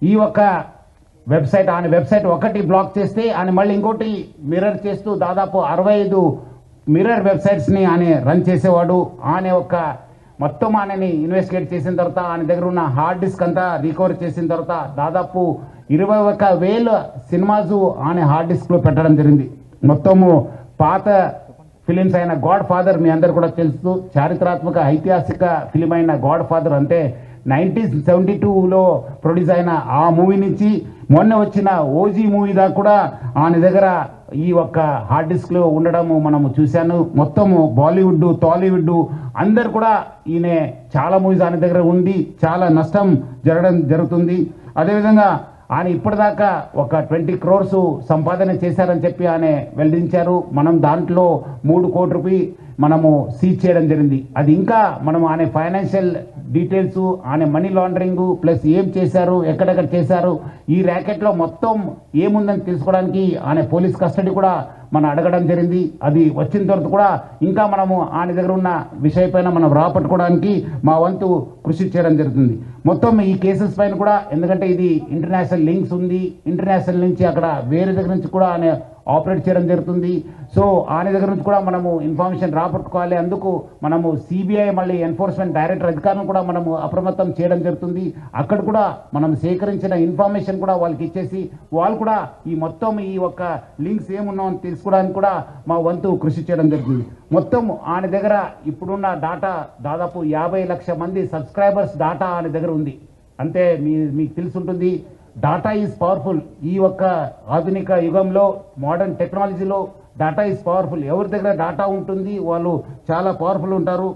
ఈ ఒక్క వెబ్సైట్ ఆయన వెబ్సైట్ ఒకటి బ్లాక్ చేస్తే ఆయన మళ్ళీ ఇంకోటి మిర్రర్ చేస్తూ దాదాపు 65 మిర్రర్ వెబ్సైట్స్ని ఆయన రన్ చేసేవాడు. ఆయన ఒక మొత్తం ఆయనని ఇన్వెస్టిగేట్ చేసిన తర్వాత ఆయన దగ్గర ఉన్న హార్డ్ డిస్క్ అంతా రికవర్ చేసిన తర్వాత దాదాపు 21,000 సినిమాస్ ఆయన హార్డ్ డిస్క్లో పెట్టడం జరిగింది. మొత్తము పాత ఫిలిమ్స్ అయిన గాడ్ ఫాదర్ మీ అందరు కూడా తెలుసు, చారిత్రాత్మక ఐతిహాసిక ఫిలిం అయిన గాడ్ ఫాదర్ అంటే 1972లో ప్రొడ్యూస్ అయిన ఆ మూవీ నుంచి మొన్న వచ్చిన ఓజీ మూవీ దాకా కూడా ఆయన దగ్గర ఈ ఒక్క హార్డ్ డిస్క్లో ఉండడము మనము చూశాను. మొత్తము బాలీవుడ్ టాలీవుడ్ అందరు కూడా ఈయన చాలా మూవీస్ ఆయన దగ్గర ఉండి చాలా నష్టం జరుగుతుంది. అదేవిధంగా ఆయన ఇప్పటిదాకా ఒక 20 crores సంపాదన చేశారని చెప్పి ఆయన వెల్లడించారు. మనం దాంట్లో 3 కోట్ల రూపాయలు మనము సీజ్ చేయడం జరిగింది. అది ఇంకా మనం ఆయన ఫైనాన్షియల్ డీటెయిల్స్, ఆయన మనీ లాండరింగ్ ప్లస్ ఏం చేశారు, ఎక్కడెక్కడ చేశారు, ఈ ర్యాకెట్లో మొత్తం ఏముందని తెలుసుకోవడానికి ఆయన పోలీస్ కస్టడీ కూడా మనం అడగడం జరిగింది. అది వచ్చిన తర్వాత కూడా ఇంకా మనము ఆయన దగ్గర ఉన్న విషయపైన మనం రాపట్టుకోవడానికి మా వంతు కృషి చేయడం జరుగుతుంది. మొత్తం ఈ కేసెస్ పైన కూడా, ఎందుకంటే ఇది ఇంటర్నేషనల్ లింక్స్ ఉంది, ఇంటర్నేషనల్ నుంచి అక్కడ వేరే దగ్గర నుంచి కూడా ఆయన ఆపరేట్ చేయడం జరుగుతుంది. సో ఆయన దగ్గర నుంచి కూడా మనము ఇన్ఫర్మేషన్ రాబట్టుకోవాలి. అందుకు మనము సిబిఐ మళ్ళీ ఎన్ఫోర్స్మెంట్ డైరెక్టర్ అధికారులను కూడా మనము అప్రమత్తం చేయడం జరుగుతుంది. అక్కడ కూడా మనం సేకరించిన ఇన్ఫర్మేషన్ కూడా వాళ్ళకి ఇచ్చేసి వాళ్ళు కూడా ఈ మొత్తం ఈ ఒక్క లింక్స్ ఏమున్నామని తెలుసుకోవడానికి కూడా మా వంతు కృషి చేయడం జరుగుతుంది. మొత్తం ఆయన దగ్గర ఇప్పుడున్న డాటా దాదాపు 50 లక్షల మంది సబ్స్క్రైబర్స్ డాటా ఆయన దగ్గర ఉంది. అంటే మీకు తెలుసుంటుంది, డాటా ఈజ్ పవర్ఫుల్. ఈ ఒక్క ఆధునిక యుగంలో మోడర్న్ టెక్నాలజీలో డాటా ఈజ్ పవర్ఫుల్. ఎవరి దగ్గర డాటా ఉంటుంది వాళ్ళు చాలా పవర్ఫుల్ ఉంటారు.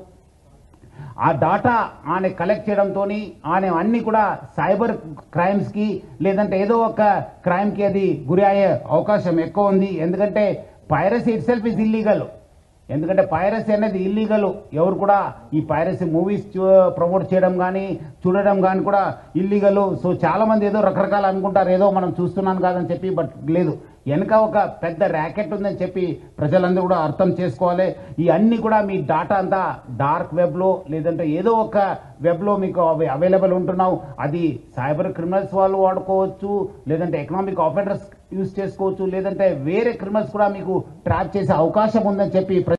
ఆ డాటా ఆయన కలెక్ట్ చేయడంతో ఆయన అన్ని కూడా సైబర్ క్రైమ్స్కి లేదంటే ఏదో ఒక క్రైమ్కి అది గురి అయ్యే అవకాశం ఎక్కువ ఉంది. ఎందుకంటే piracy it self is illegal. ఎందుకంటే పైరసీ అనేది ఇల్లీగల్. ఎవరు కూడా ఈ పైరసీ మూవీస్ ప్రమోట్ చేయడం కానీ చూడడం కానీ కూడా ఇల్లీగల్. సో చాలా మంది ఏదో రకరకాలు అనుకుంటారు, ఏదో మనం చూస్తున్నాం కాదని చెప్పి, బట్ లేదు, వెనక ఒక పెద్ద ర్యాకెట్ ఉందని చెప్పి ప్రజలందరూ కూడా అర్థం చేసుకోవాలి. ఈ అన్ని కూడా మీ డాటా అంతా డార్క్ వెబ్లో లేదంటే ఏదో ఒక వెబ్లో మీకు అవైలబుల్ ఉంటున్నావు. అది సైబర్ క్రిమినల్స్ వాళ్ళు వాడుకోవచ్చు, లేదంటే ఎకనామిక్ ఆఫెండర్స్ యూజ్ చేసుకోవచ్చు, లేదంటే వేరే క్రిమినల్స్ కూడా మీకు ట్రాప్ చేసే అవకాశం ఉందని చెప్పి